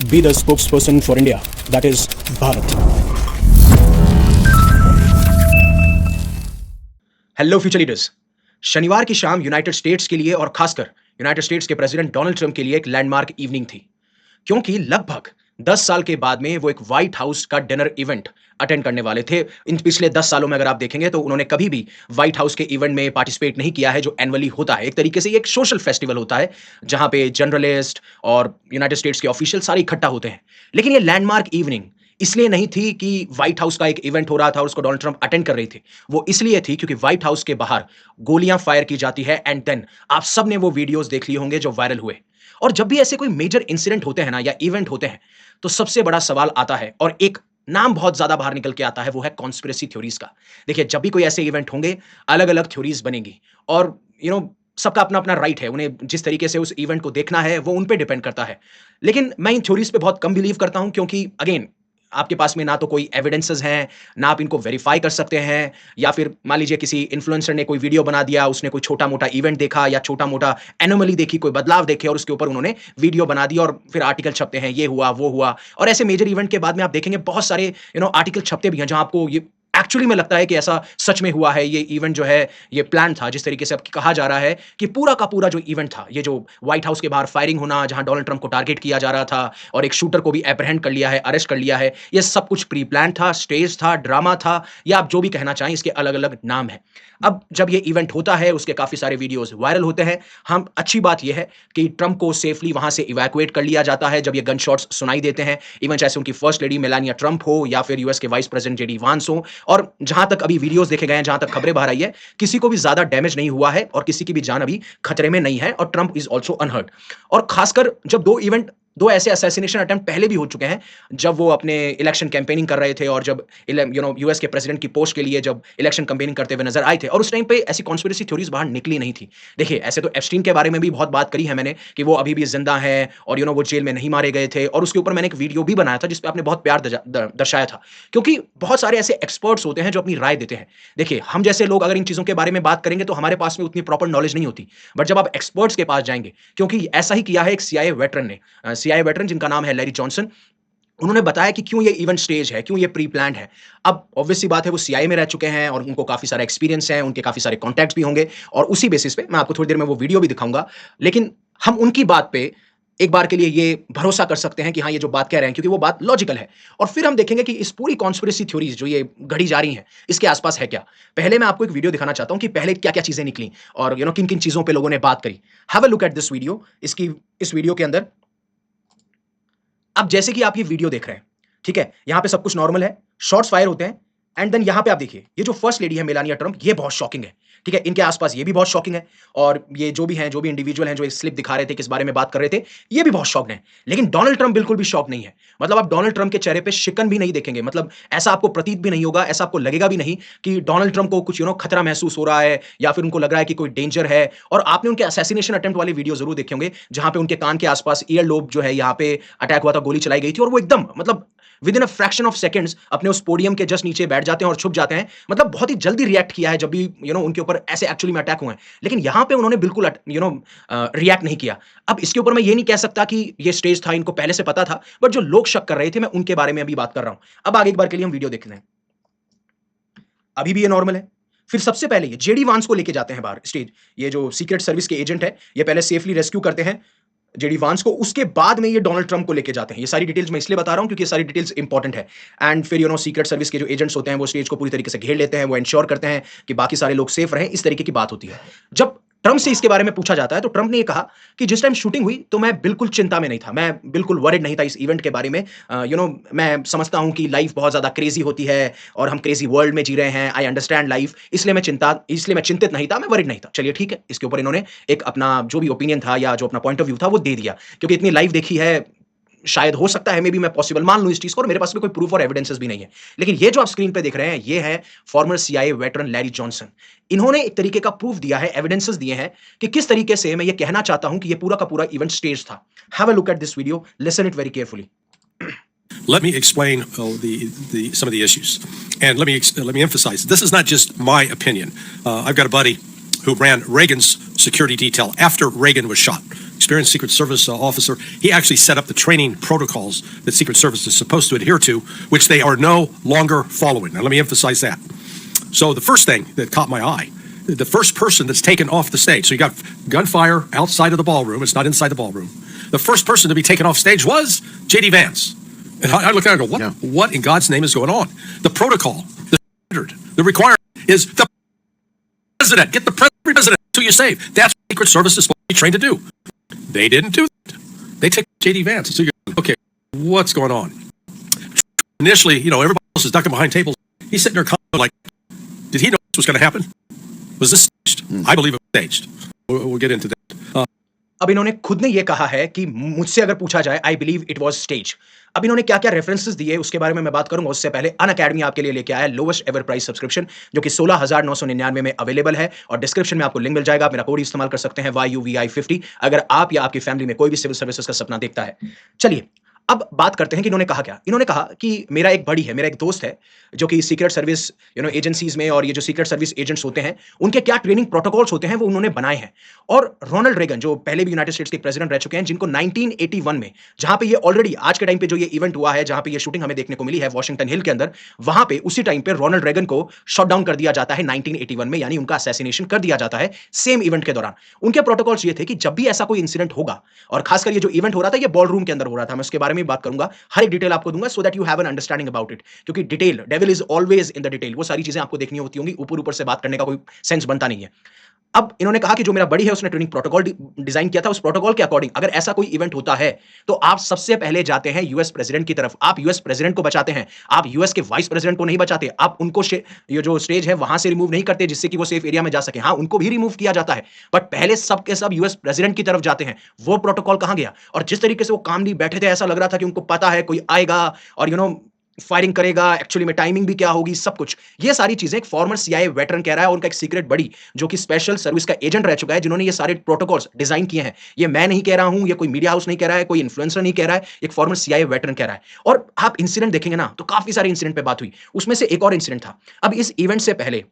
be the spokesperson for India, that is Bharat. Hello future leaders. शनिवार की शाम United states के लिए और खासकर यूनाइटेड स्टेट्स के प्रेसिडेंट डोनाल्ड ट्रंप के लिए एक लैंडमार्क इवनिंग थी, क्योंकि लगभग 10 साल के बाद में वो एक व्हाइट हाउस का डिनर इवेंट अटेंड करने वाले थे। इन पिछले 10 सालों में अगर आप देखेंगे तो उन्होंने कभी भी व्हाइट हाउस के इवेंट में पार्टिसिपेट नहीं किया है, जो एनुअली होता है। एक तरीके से ये एक सोशल फेस्टिवल होता है, जहां पे जर्नलिस्ट और यूनाइटेड स्टेट्स के ऑफिशियल सारे इकट्ठा होते हैं। लेकिन ये लैंडमार्क इवनिंग इसलिए नहीं थी कि व्हाइट हाउस का एक इवेंट हो रहा था और उसको डोनाल्ड ट्रंप अटेंड कर रही थी। वो इसलिए थी क्योंकि व्हाइट हाउस के बाहर गोलियां फायर की जाती है एंड देन आप सब ने वो वीडियोस देख लिए होंगे जो वायरल हुए। और जब भी ऐसे कोई मेजर इंसिडेंट होते हैं ना या इवेंट होते हैं, तो सबसे बड़ा सवाल आता है और एक नाम बहुत ज्यादा बाहर निकल के आता है, वो है कॉन्स्पिरेसी थ्योरीज का। देखिए, जब भी कोई ऐसे इवेंट होंगे, अलग अलग थ्योरीज बनेंगी और सबका अपना अपना राइट है, उन्हें जिस तरीके से उस इवेंट को देखना है वो उन पे डिपेंड करता है। लेकिन मैं इन थ्योरीज पे बहुत कम बिलीव करता हूं, क्योंकि अगेन आपके पास में ना तो कोई एविडेंसेस हैं, ना आप इनको वेरीफाई कर सकते हैं, या फिर मान लीजिए किसी इन्फ्लुएंसर ने कोई वीडियो बना दिया, उसने कोई छोटा-मोटा इवेंट देखा या छोटा-मोटा एनोमली देखी, कोई बदलाव देखे और उसके ऊपर उन्होंने वीडियो बना दी और फिर आर्टिकल छपते हैं, ये हुआ, वो हुआ। और ऐसे मेजर इवेंट के बाद में आप देखेंगे बहुत सारे आर्टिकल छपते भी हैं, जहां आपको ये एक्चुअली में लगता है कि ऐसा सच में हुआ है, ये इवेंट जो है, ये प्लान था। जिस तरीके से अब कहा जा रहा है कि पूरा का पूरा जो इवेंट था, ये जो व्हाइट हाउस के बाहर फायरिंग होना, जहां डोनाल्ड ट्रंप को टारगेट किया जा रहा था और एक शूटर को भी एप्रहेंड कर लिया है, अरेस्ट कर लिया है, ये सब कुछ प्री प्लान था, स्टेज था, ड्रामा था, या आप जो भी कहना चाहें, इसके अलग-अलग नाम हैं। अब जब ये इवेंट होता है, उसके काफ़ी सारे वीडियोज़ वायरल होते हैं। हम अच्छी बात ये है कि ट्रंप को सेफली वहाँ से इवैक्यूएट कर लिया जाता है, जब ये गन शॉट्स सुनाई देते हैं। इवन चाहे उनकी फर्स्ट लेडी मेलानिया ट्रंप हो या फिर यूएस के वाइस प्रेसिडेंट जेडी वांस हो। और जहाँ तक अभी वीडियोज़ देखे गए हैं, जहाँ तक खबरें बाहर आई है, किसी को भी ज़्यादा डैमेज नहीं हुआ है और किसी की भी जान अभी खतरे में नहीं है और ट्रंप इज़ ऑल्सो अनहर्ट। और खासकर जब 2 ऐसे असैसिनेशन अटेम्प्ट पहले भी हो चुके हैं, जब वो अपने इलेक्शन कैंपेनिंग कर रहे थे और जब यूएस के प्रेसिडेंट की पोस्ट के लिए जब इलेक्शन कैंपेनिंग करते हुए नजर आए थे, और उस टाइम पे ऐसी कॉन्स्पिरेसी थ्योरीज बाहर निकली नहीं थी। देखिए, ऐसे तो एप्स्टीन के बारे में भी बहुत बात करी है मैंने कि वो अभी भी जिंदा हैं और वो जेल में नहीं मारे गए थे, और उसके ऊपर मैंने एक वीडियो भी बनाया था जिसपे आपने बहुत प्यार दर्शाया था, क्योंकि बहुत सारे ऐसे एक्सपर्ट्स होते हैं जो अपनी राय देते हैं। देखिए, हम जैसे लोग अगर इन चीजों के बारे में बात करेंगे तो हमारे पास में उतनी प्रॉपर नॉलेज नहीं होती, बट जब आप एक्सपर्ट्स के पास जाएंगे, क्योंकि ऐसा ही किया है एक सीआईए वेटरन ने, सीआईए वेटरन जिनका नाम है लैरी जॉनसन। उन्होंने बताया कि क्यों ये इवेंट स्टेज है, क्यों ये प्री प्लान्ड है। अब ऑब्वियस सी बात है, वो सीआईए में रह चुके हैं और उनको काफी सारा एक्सपीरियंस है, उनके काफी सारे कॉन्टैक्ट्स भी होंगे, और उसी बेसिस पे मैं आपको थोड़ी देर में वो वीडियो भी दिखाऊंगा। लेकिन हम उनकी बात पे एक बार के लिए ये भरोसा कर सकते हैं कि हाँ, ये जो बात कह रहे हैं, क्योंकि वो बात लॉजिकल है। और फिर हम देखेंगे कि इस पूरी कॉन्स्पिरेसी थ्योरीज जो ये घड़ी जा रही हैं, इसके आसपास है क्या। पहले मैं आपको एक वीडियो दिखाना चाहता हूं कि पहले क्या क्या चीजें निकली और किन किन चीजों पर लोगों ने बात करी। Have a look at this video. इस वीडियो के अंदर अब जैसे कि आप ये वीडियो देख रहे हैं, ठीक है, यहां पे सब कुछ नॉर्मल है, शॉट्स फायर होते हैं, एंड देन यहां पे आप देखिए, ये जो फर्स्ट लेडी है मेलानिया ट्रंप, ये बहुत शॉकिंग है, ठीक है। इनके आसपास ये भी बहुत शॉकिंग है, और ये जो भी इंडिविजुअल हैं जो एक स्लिप दिखा रहे थे, किस बारे में बात कर रहे थे, ये भी बहुत शॉक्ड हैं। लेकिन डोनाल्ड ट्रंप बिल्कुल भी शॉक नहीं है। मतलब आप डोनाल्ड ट्रंप के चेहरे पे शिकन भी नहीं देखेंगे, मतलब ऐसा आपको प्रतीत भी नहीं होगा, ऐसा आपको लगेगा भी नहीं कि डोनाल्ड ट्रंप को कुछ खतरा महसूस हो रहा है या फिर उनको लग रहा है कि कोई डेंजर है। और आपने उनके असैसिनेशन अटेम्प्ट वाले वीडियो जरूर देखे होंगे, जहां पे उनके कान के आसपास ईयर लोब जो है, यहाँ पे अटैक हुआ था, गोली चलाई गई थी, और वो एकदम मतलब with in a fraction of seconds अपने उस पोडियम के जस्ट नीचे बैठ जाते हैं और छुप जाते हैं। मतलब बहुत ही जल्दी रिएक्ट किया है जब भी उनके ऊपर ऐसे एक्चुअली में अटैक हुए हैं। लेकिन यहां पे उन्होंने बिल्कुल रिएक्ट नहीं किया। अब इसके ऊपर मैं ये नहीं कह सकता कि ये स्टेज था, इनको पहले से पता था, बट जो लोग शक कर रहे थे, मैं उनके बारे में अभी बात कर रहा हूं। अब आगे एक बार के लिए हम वीडियो देखते हैं। अभी भी ये नॉर्मल है। फिर सबसे पहले ये जेडी वांस को लेके जाते हैं बाहर स्टेज। ये जो सीक्रेट सर्विस के एजेंट है, ये पहले सेफली रेस्क्यू करते हैं जेडी वांस को, उसके बाद में ये डोनाल्ड ट्रंप को लेके जाते हैं। ये सारी डिटेल्स मैं इसलिए बता रहा हूं क्योंकि ये सारी डिटेल्स इंपॉर्टेंट है। एंड फिर सीक्रेट सर्विस के जो एजेंट्स होते हैं, वो स्टेज को पूरी तरीके से घेर लेते हैं, वो इंश्योर करते हैं कि बाकी सारे लोग सेफ रहें। इस तरीके की बात होती है। जब ट्रंप से इसके बारे में पूछा जाता है, तो ट्रंप ने ये कहा कि जिस टाइम शूटिंग हुई तो मैं बिल्कुल चिंता में नहीं था, मैं बिल्कुल वरिड नहीं था इस इवेंट के बारे में। मैं समझता हूं कि लाइफ बहुत ज्यादा क्रेजी होती है और हम क्रेजी वर्ल्ड में जी रहे हैं। आई अंडरस्टैंड लाइफ, इसलिए मैं चिंतित नहीं था, मैं वरिड नहीं था। चलिए ठीक है, इसके ऊपर इन्होंने एक अपना जो भी ओपिनियन था या जो अपना पॉइंट ऑफ व्यू था वो दे दिया, क्योंकि इतनी लाइफ देखी है, शायद हो सकता है, मे बी मैं पॉसिबल मान लूं इस चीज को, और मेरे पास में कोई प्रूफ और एविडेंसेस भी नहीं है। लेकिन ये जो आप स्क्रीन पे देख रहे हैं, ये है farmer CIA veteran Larry Johnson. इन्होंने एक तरीके का प्रूफ दिया है, एविडेंसेस दिए हैं कि किस तरीके से मैं ये कहना चाहता हूं कि ये पूरा का पूरा इवेंट स्टेज था। Have a look at this video, listen it very carefully. Let me explain some of the issues, and let me emphasize this is not just my opinion. I've got a buddy who ran Reagan's security detail after Reagan was shot. experienced Secret Service officer. He actually set up the training protocols that Secret Service is supposed to adhere to, which they are no longer following. Now, let me emphasize that. So the first thing that caught my eye, the first person that's taken off the stage, so you got gunfire outside of the ballroom, it's not inside the ballroom. The first person to be taken off stage was J.D. Vance. And I look at it and go, what in God's name is going on? The protocol, the standard, the requirement is the president. Get the president until you save. That's what Secret Service is supposed to be trained to do. They didn't do that. They took J.D. Vance. So you're okay, what's going on? Initially, everybody else is ducking behind tables. He's sitting there like, did he know this was going to happen? Was this staged? I believe it was staged. We'll get into that. अब इन्होंने खुद ने ये कहा है कि मुझसे अगर पूछा जाए I believe it was stage. अब इन्होंने क्या क्या रेफरेंसेस दिए उसके बारे में मैं बात करूंगा। उससे पहले अनअकैडमी आपके लिए लेके आया लोवेस्ट एवर प्राइस सब्सक्रिप्शन जो कि 16,999 में अवेलेबल है और डिस्क्रिप्शन में आपको लिंक मिल जाएगा। मेरा कोड इस्तेमाल कर सकते हैं YUVI50 अगर आप या आपकी फैमिली में कोई भी सिविल सर्विसेज का सपना देखता है। चलिए अब बात करते हैं कि इन्होंने कहा क्या। इन्होंने कहा कि मेरा एक बड़ी है, मेरा एक दोस्त है जो कि सीक्रेट सर्विस एजेंसीज में और ये जो सीक्रेट सर्विस एजेंट्स होते हैं उनके क्या ट्रेनिंग प्रोटोकॉल्स होते हैं वो उन्होंने बनाए हैं। और रोनाल्ड रेगन जो पहले भी यूनाइटेड स्टेट्स के प्रेसिडेंट रह चुके हैं जिनको 1981 में जहां पे ये ऑलरेडी आज के टाइम पे जो ये इवेंट हुआ है जहां पे ये शूटिंग हमें देखने को मिली है वॉशिंगटन हिल के अंदर, वहां पे उसी टाइम पे रोनाल्ड रेगन को शॉट डाउन कर दिया जाता है 1981 में, यानी उनका असैसिनेशन कर दिया जाता है सेम इवेंट के दौरान। उनके प्रोटोकॉल्स ये थे कि जब भी ऐसा कोई इंसिडेंट होगा और खासकर ये जो इवेंट हो रहा था ये बॉल रूम के अंदर हो रहा था, मैं उसके बारे में बात करूंगा, हर एक डिटेल आपको दूंगा so that you have an understanding about it, क्योंकि detail devil is always in the detail. वो सारी चीजें आपको देखनी होती होंगी, ऊपर ऊपर से बात करने का कोई सेंस बनता नहीं है। अब इन्होंने कहा कि जो मेरा बड़ी है उसने ट्रेनिंग प्रोटोकॉल डिजाइन किया था, उस प्रोटोकॉल के अकॉर्डिंग अगर ऐसा कोई इवेंट होता है तो आप सबसे पहले जाते हैं यूएस प्रेसिडेंट की तरफ, आप यूएस प्रेसिडेंट को बचाते हैं, आप यूएस के वाइस प्रेसिडेंट को नहीं बचाते, आप उनको ये जो स्टेज है वहां से रिमूव नहीं करते जिससे कि वो सेफ एरिया में जा सके। हाँ, उनको भी रिमूव किया जाता है बट पहले सब के सब यूएस प्रेसिडेंट की तरफ जाते हैं। वो प्रोटोकॉल कहां गया? और जिस तरीके से वो कामली बैठे थे ऐसा लग रहा था कि उनको पता है कोई आएगा और फायरिंग करेगा, एक्चुअली में टाइमिंग भी क्या होगी, सब कुछ। ये सारी चीजें एक फॉर्मर CIA वेटरन कह रहा है और उनका एक सीक्रेट बड़ी जो कि स्पेशल सर्विस का एजेंट रह चुका है जिन्होंने ये सारे प्रोटोकॉल्स डिजाइन किए हैं। ये मैं नहीं कह रहा हूं, ये कोई मीडिया हाउस नहीं कह रहा है, कोई इन्फ्लुएंसर नहीं कह रहा है, एक फॉर्मर CIA वेटरन कह रहा है। और आप इंसिडेंट देखेंगे ना तो काफी सारे इंसिडेंट पे बात हुई, उसमें से एक और इंसिडेंट था। अब इस इवेंट से पहले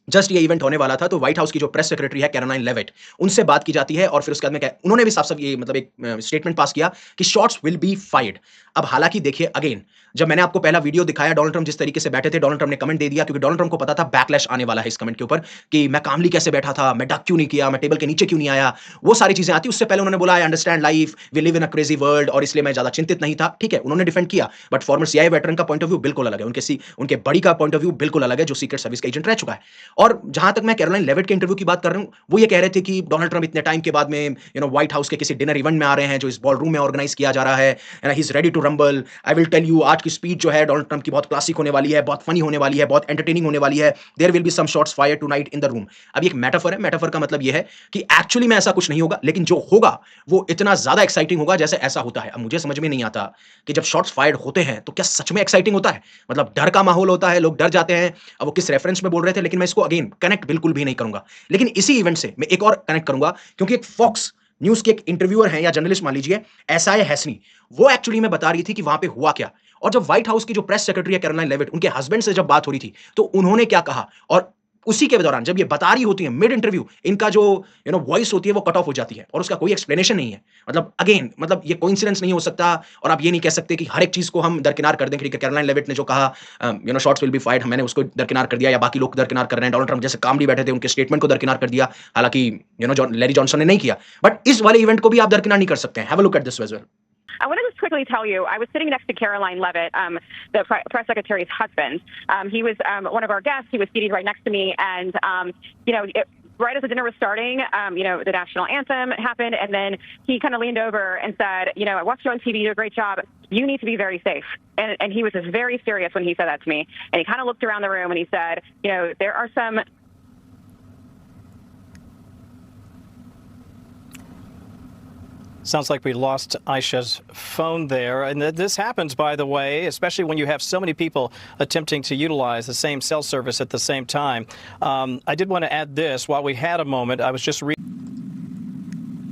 जस्ट ये इवेंट होने वाला था तो व्हाइट हाउस की जो प्रेस सेक्रेटरी है कैरोलाइन लेविट, उनसे बात की जाती है और फिर उसके बाद में क्या उन्होंने भी साफ साफ ये एक स्टेटमेंट पास किया कि शॉट्स विल बी फायर्ड। अब हालांकि देखिए अगेन, जब मैंने आपको पहला वीडियो दिखाया डोनाल्ड ट्रंप जिस तरीके से बैठे थे, डोनाल्ड ट्रंप ने कमेंट दे दिया क्योंकि डोनाल्ड ट्रंप को पता था बैकलैश आने वाला है इस कमेंट के ऊपर कि मैं कामली कैसे बैठा था, मैं डक क्यों नहीं किया, मैं टेबल के नीचे क्यों नहीं आया, वो सारी चीजें आती। उससे पहले उन्होंने बोला I understand life, we live in a crazy world और इसलिए मैं ज्यादा चिंतित नहीं था। ठीक है, उन्होंने डिफेंड किया बट फॉर्मर CIA वेटरन का पॉइंट ऑफ व्यू बिल्कुल अलग है, उनके बड़ी का पॉइंट ऑफ व्यू बिल्कुल अलग है जो सीक्रेट सर्विस का एजेंट रह चुका है। और जहां तक मैं कैरोलाइन लेविट के इंटरव्यू की बात कर रहा हूं, वो ये कह रहे थे कि डोनाल्ड ट्रंप इतने टाइम के बाद में व्हाइट हाउस के किसी डिनर इवेंट में आ रहे हैं जो इस बॉल रूम में ऑर्गेनाइज किया जा रहा है and he is ready to rumble. I will tell you, आज की स्पीच जो है डोनाल्ड ट्रंप की बहुत क्लासिक होने वाली है, बहुत फनी होने वाली है, बहुत एंटरटेनिंग होने वाली है। There will be some shots fired tonight in the room. अब ये एक मेटाफर है, मेटाफर का मतलब ये है कि एक्चुअली में ऐसा कुछ नहीं होगा, लेकिन जो होगा वो इतना ज्यादा एक्साइटिंग होगा जैसे ऐसा होता है। अब मुझे समझ में नहीं आता कि जब शॉट्स फायर्ड होते हैं तो क्या सच में एक्साइटिंग होता है? मतलब डर का माहौल होता है, लोग डर जाते हैं। अब वो किस रेफरेंस में बोल रहे थे, लेकिन मैं इसको अगेन कनेक्ट बिल्कुल भी नहीं करूंगा। लेकिन इसी इवेंट से मैं एक और कनेक्ट करूंगा क्योंकि एक फॉक्स न्यूज के एक इंटरव्यूअर हैं या जर्नलिस्ट मान लीजिए SI हैसनी, वो एक्चुअली में बता रही थी कि वहां पे हुआ क्या। और जब व्हाइट हाउस की जो प्रेस सेक्रेटरी है कैरोलाइन लेविट, उनके हस्बैंड से जब बात हो रही थी तो उन्होंने क्या कहा, और उसी के दौरान जब ये बता रही होती है मिड इंटरव्यू, इनका जो वॉइस होती है वो कट ऑफ हो जाती है और उसका कोई एक्सप्लेनेशन नहीं है। मतलब अगेन, मतलब ये कोइंसिडेंस नहीं हो सकता और आप ये नहीं कह सकते कि हर एक चीज को हम दरकिनार कर दें कि कैरोलाइन लेविट ने जो कहा शॉट्स विल बी फायर्ड, मैंने उसको दरकिनार कर दिया या बाकी लोग दरकिनार कर रहे हैं। डोनाल्ड ट्रंप जैसे कामली बैठे थे उनके स्टेटमेंट को दरकिनार कर दिया, हालांकि लैरी जॉनसन ने नहीं किया। बट इस वाले इवेंट को भी आप दरकिनार नहीं कर सकते हैं। Have a look at this as well. I want to just quickly tell you, I was sitting next to Caroline Levitt, the press secretary's husband. He was one of our guests. He was seated right next to me, and right as the dinner was starting, the national anthem happened, and then he kind of leaned over and said, I watched you on TV, you do a great job. You need to be very safe. And he was just very serious when he said that to me. And he kind of looked around the room and he said, there are some. Sounds like we lost Aisha's phone there. And this happens, by the way, especially when you have so many people attempting to utilize the same cell service at the same time. I did want to add this. While we had a moment, I was just reading.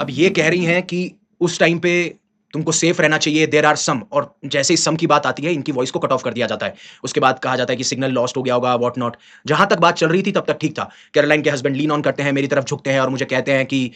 अब ये कह रही हैं कि उस time पे तुमको safe रहना चाहिए, देयर आर सम, और जैसे ही सम की बात आती है इनकी वॉइस को कट ऑफ कर दिया जाता है। उसके बाद कहा जाता है कि सिग्नल लॉस्ट हो गया होगा, व्हाट नॉट। जहां तक बात चल रही थी तब तक ठीक था। कैरोलाइन के हस्बैंड लीन ऑन करते हैं, मेरी तरफ झुकते हैं और मुझे कहते हैं कि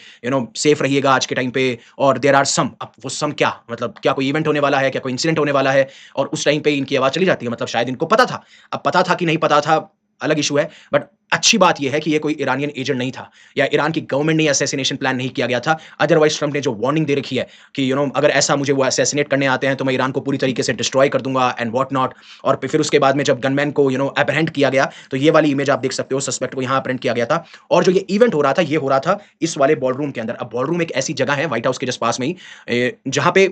सेफ रहिएगा आज के टाइम पे, और देयर आर सम। अब वो सम क्या मतलब, क्या कोई इवेंट होने वाला है, क्या कोई इंसिडेंट होने वाला है, और उस टाइम पे इनकी आवाज चली जाती है। मतलब शायद इनको पता था। अब पता था कि नहीं पता था अलग इशू है, बट अच्छी बात यह है कि ये कोई ईरानियन एजेंट नहीं था, या ईरान की गवर्नमेंट ने असैसिनेशन प्लान नहीं किया गया था। अदरवाइज ट्रंप ने जो वार्निंग दे रखी है कि अगर ऐसा मुझे वो असैसिनेट करने आते हैं तो मैं ईरान को पूरी तरीके से डिस्ट्रॉय कर दूंगा एंड व्हाट नॉट। और फिर उसके बाद में जब गनमैन को अप्रहेंड किया गया, तो ये वाली इमेज आप देख सकते हो, सस्पेक्ट को यहाँ अप्रहेंड किया गया था। और जो ये इवेंट हो रहा था, ये हो रहा था इस वाले बॉलरूम के अंदर। अब बॉलरूम एक ऐसी जगह है व्हाइट हाउस के जस्ट पास में ही, जहां पे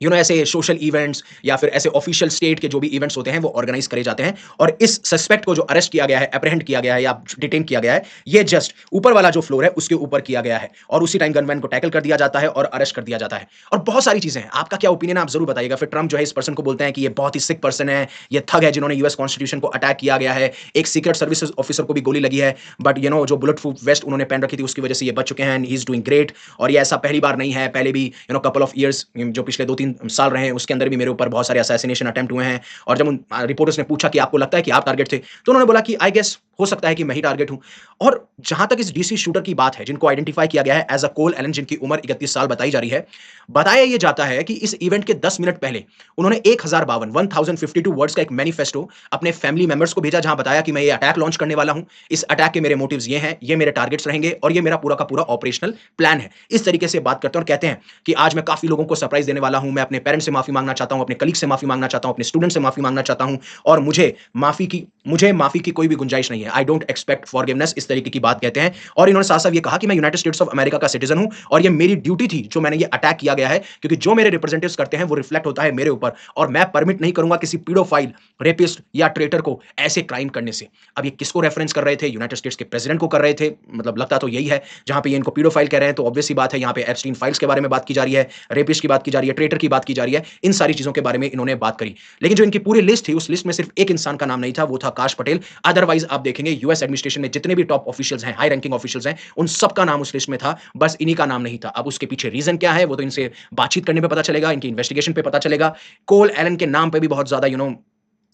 ऐसे सोशल इवेंट्स या फिर ऐसे ऑफिशियल स्टेट के जो भी इवेंट्स होते हैं वो ऑर्गेनाइज करे जाते हैं। और इस सस्पेक्ट को जो अरेस्ट किया गया है, अप्रहेंड किया गया है या डिटेन किया गया है, ये जस्ट ऊपर वाला जो फ्लोर है उसके ऊपर किया गया है। और उसी टाइम गनमैन को टैकल कर दिया जाता है और अरेस्ट कर दिया जाता है। और बहुत सारी चीजें हैं। आपका क्या ओपिनियन है आप जरूर बताइएगा। फिर ट्रंप जो है इस पर्सन को बोलते हैं कि ये बहुत ही सिक पर्सन है, ये थग है जिन्होंने यूएस कॉन्स्टिट्यूशन को अटैक किया गया है, एक सीक्रेट सर्विसेज ऑफिसर को भी गोली लगी है, बट जो बुलेट प्रूफ वेस्ट उन्होंने पहन रखी थी उसकी वजह से ये बच चुके हैं, ही इज डूइंग ग्रेट। और ये ऐसा पहली बार नहीं है, पहले भी कपल ऑफ ईयर्स जो पिछले 2-3 साल रहे हैं उसके अंदर भी मेरे ऊपर बहुत सारे असैसिनेशन अटेम्प्ट हुए हैं। और जब उन रिपोर्टर्स ने पूछा कि आपको लगता है कि आप टारगेट थे, तो उन्होंने बोला कि आई गेस हो सकता है कि मैं ही टारगेट हूं। और जहां तक इस डीसी शूटर की बात है, जिनको आइडेंटिफाई किया गया है एज अ कोल एलन, जिनकी उम्र 31 साल बताई जा रही है, बताया यह जाता है कि इस इवेंट के 10 मिनट पहले उन्होंने 1052 वर्ड्स का एक मैनिफेस्टो अपने फैमिली मेंबर्स को भेजा, जहां बताया कि मैं ये अटैक लॉन्च करने वाला हूं, इस अटैक के मेरे मोटिव्स ये हैं, ये मेरे टारगेट्स रहेंगे और ये मेरा पूरा का पूरा ऑपरेशनल प्लान है। इस तरीके से बात करते हैं और कहते हैं कि आज मैं काफी लोगों को सरप्राइज देने वाला हूं, मैं अपने पेरेंट्स से माफी मांगना चाहता हूं, अपने कलीग से माफी मांगना चाहता हूं, अपने स्टूडेंट से माफी मांगना चाहता हूं, और मुझे माफी की कोई भी गुंजाइश नहीं है। आई डोंट एक्सपेक्ट फॉरगिवनेस, इस तरीके की बात कहते हैं। और इन्होंने साफ साफ ये कहा कि मैं यूनाइटेड स्टेट्स ऑफ अमेरिका का सिटीजन हूं और ये मेरी ड्यूटी थी जो मैंने ये अटैक किया गया है, क्योंकि जो मेरे रिप्रेजेंटेटिव्स करते हैं वो रिफ्लेक्ट होता है मेरे ऊपर, और मैं परमिट नहीं करूंगा किसी पीडोफाइल, रेपिस्ट या ट्रेटर को ऐसे क्राइम करने से। अब ये किसको रेफरेंस कर रहे थे? यूनाइटेड स्टेट्स के प्रेसिडेंट को कर रहे थे, मतलब लगता तो यही है। जहां पे ये इनको पीडोफाइल कह रहे हैं तो ऑब्वियस सी बात है यहाँ पे एप्स्टीन फाइल्स के बारे में बात की जा रही है, रेपिस्ट की बात की जा रही है, ट्रेटर की बात की जा रही है, इन सारी चीजों के बारे में इन्होंने बात करी। लेकिन जो इनकी पूरी लिस्ट थी उस लिस्ट में सिर्फ एक इंसान का नाम नहीं था, वो था काश पटेल। अदरवाइज आप देखेंगे यूएस एडमिनिस्ट्रेशन में जितने भी टॉप ऑफिशियल्स हैं, हाई रैंकिंग ऑफिशियल्स हैं, उन सबका नाम उस लिस्ट में था, बस इन्हीं का नाम नहीं था। अब उसके पीछे रीजन क्या है वो तो इनसे बातचीत करने पे पता चलेगा, इनकी इन्वेस्टिगेशन पे पता चलेगा। कोल एलन के नाम पे भी बहुत ज्यादा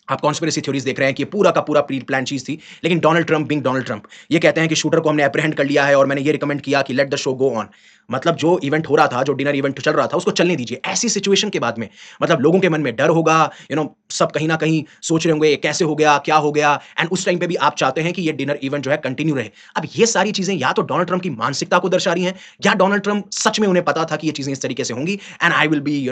आप कॉन्स्पिरेसी थ्योरीज देख रहे हैं कि पूरा का पूरा प्री प्लान चीज थी। लेकिन Donald Trump being Donald Trump ये कहते हैं कि शूटर को हमने अप्रहेंड कर लिया है और मैंने ये रिकमेंड किया कि let the show go on. मतलब जो इवेंट हो रहा था, जो डिनर इवेंट चल रहा था, उसको चलने दीजिए। ऐसी सिचुएशन के बाद में मतलब लोगों के मन में डर होगा, सब कहीं ना कहीं सोच रहे होंगे कैसे हो गया, क्या हो गया, एंड उस टाइम पे भी आप चाहते हैं कि ये डिनर इवेंट जो है कंटिन्यू रहे। अब ये सारी चीजें या तो डोनाल्ड ट्रंप की मानसिकता को दर्शा रही हैं, या डोनाल्ड ट्रंप सच में उन्हें पता था कि ये चीजें इस तरीके से होंगी, and I will be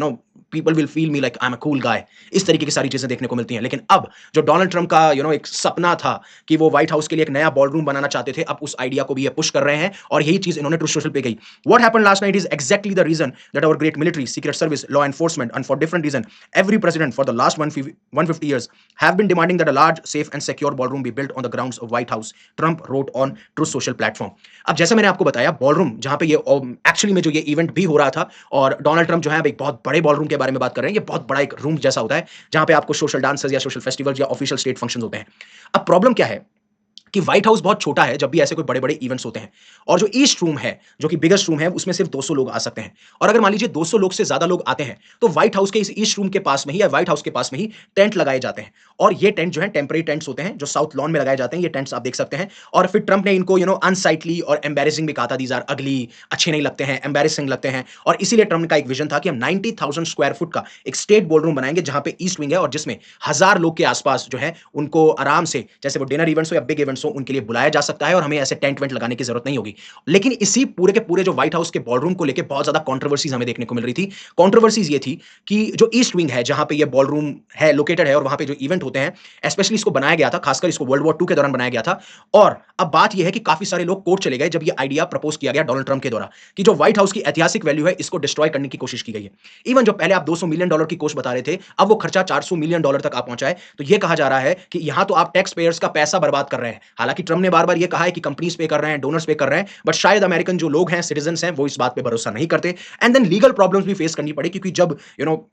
people will feel me like I am a cool guy. इस तरीके की सारी चीजें देखने को मिलती हैं। लेकिन अब जो डोनाल्ड ट्रंप का एक सपना था कि वो व्हाइट हाउस के लिए एक नया बॉलरूम बनाना चाहते थे, अब उस आइडिया को भी ये पुश कर रहे हैं, और यही चीज इन्होंने ट्रूथ सोशल पे गई। What happened last night is exactly the reason that our great military, secret service, law enforcement, and for different reason, every president for the last 150 years have been demanding that a large, safe and secure ballroom be built on the grounds of White House. Trump wrote on Truth Social platform. अब जैसा मैंने आपको बताया, ballroom जहां पे ये actually में जो ये इवेंट भी हो रहा था, और डोनाल्ड ट्रंप जो है एक बहुत बड़े बॉलरूम के बारे में बात कर रहे हैं। ये बहुत बड़ा एक रूम जैसा होता है जहां पे आपको सोशल डांसेस या सोशल फेस्टिवल्स या ऑफिशियल स्टेट फंक्शंस होते हैं। अब प्रॉब्लम क्या है कि व्हाइट हाउस बहुत छोटा है जब भी ऐसे कोई बड़े बड़े इवेंट्स होते हैं, और जो ईस्ट रूम है, जो कि बिगेस्ट रूम है, उसमें सिर्फ 200 लोग आ सकते हैं। और अगर मान लीजिए 200 लोग से ज्यादा लोग आते हैं तो व्हाइट हाउस के इस ईस्ट रूम के पास में ही या व्हाइट हाउस के पास में ही टेंट लगाए जाते हैं। और ये टेंट जो है टेम्परेरी टेंट्स होते हैं जो साउथ लॉन में लगाए जाते हैं। ये टेंट्स आप देख सकते हैं। और फिर ट्रंप ने इनको अनसाइटली और एम्बैरेसिंग भी कहा था, दीज आर अगली, अच्छे नहीं लगते हैं, एम्बैरेसिंग लगते हैं। और इसीलिए ट्रंप का एक विजन था कि हम 90,000 स्क्वायर फुट का एक स्टेट बॉलरूम बनाएंगे जहां पे ईस्ट विंग है और जिसमें 1000 लोग के आसपास जो है उनको आराम से, जैसे वो डिनर इवेंट्स हो या बिग इवेंट्स हो, उनके लिए बुलाया जा सकता है और हमें ऐसे टेंट वेंट लगाने की जरूरत नहीं होगी। लेकिन इसी पूरे के पूरे जो व्हाइट हाउस के बॉलरूम को लेकर बहुत ज्यादा कंट्रोवर्सीज हमें देखने को मिल रही थी। कंट्रोवर्सीज ये थी कि जो ईस्ट विंग है जहां पे ये बॉलरूम है लोकेटेड है और वहां पे जो इवेंट होते हैं, स्पेशली इसको बनाया गया था, खासकर इसको वर्ल्ड वॉर 2 के दौरान बनाया गया था। और अब बात यह है कि काफी सारे लोग कोर्ट चले गए जब ये आइडिया प्रपोज किया गया डोनाल्ड ट्रंप के द्वारा कि जो व्हाइट हाउस की ऐतिहासिक वैल्यू है इसको डिस्ट्रॉय करने की कोशिश की गई है। इवन जो पहले आप $200 मिलियन की कोस्ट बता रहे थे, अब वो खर्चा $400 मिलियन तक आप पहुंचा है। तो ये कहा जा रहा है कि यहां तो आप टैक्स पेयर्स का पैसा बर्बाद कर रहे हैं। हालांकि ट्रंप ने बार बार ये कहा है कि कंपनीज पे कर रहे हैं, डोनर्स पे कर रहे हैं, बट शायद अमेरिकन जो लोग हैं, सिटीजंस हैं, वो इस बात पे भरोसा नहीं करते। एंड देन लीगल प्रॉब्लम्स भी फेस करनी पड़ी, क्योंकि जब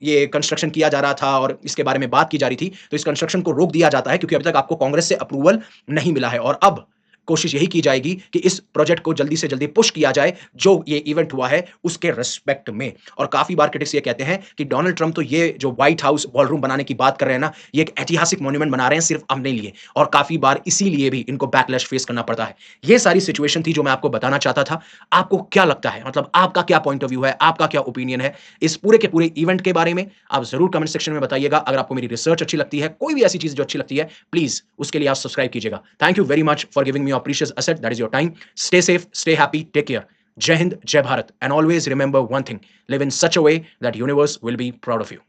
ये कंस्ट्रक्शन किया जा रहा था और इसके बारे में बात की जा रही थी, तो इस कंस्ट्रक्शन को रोक दिया जाता है क्योंकि अभी तक आपको कांग्रेस से अप्रूवल नहीं मिला है। और अब कोशिश यही की जाएगी कि इस प्रोजेक्ट को जल्दी से जल्दी पुश किया जाए जो ये इवेंट हुआ है उसके रिस्पेक्ट में। और काफी बार क्रिटिक्स ये कहते हैं कि डोनाल्ड ट्रंप तो ये जो व्हाइट हाउस बॉलरूम बनाने की बात कर रहे हैं ना, ये एक ऐतिहासिक मॉन्यूमेंट बना रहे हैं सिर्फ अपने लिए, और काफी बार इसीलिए भी इनको बैकलैश फेस करना पड़ता है। ये सारी सिचुएशन थी जो मैं आपको बताना चाहता था। आपको क्या लगता है, मतलब आपका क्या पॉइंट ऑफ व्यू है, आपका क्या ओपिनियन है इस पूरे के पूरे इवेंट के बारे में? आप जरूर कमेंट सेक्शन में बताइएगा। अगर आपको मेरी रिसर्च अच्छी लगती है, कोई भी ऐसी चीज जो अच्छी लगती है, प्लीज उसके लिए आप सब्सक्राइब कीजिएगा। Thank you very much for giving me your precious asset, that is your time. Stay safe, stay happy, take care. जय हिंद, जय Bharat, and always remember one thing, live in such a way that universe will be proud of you.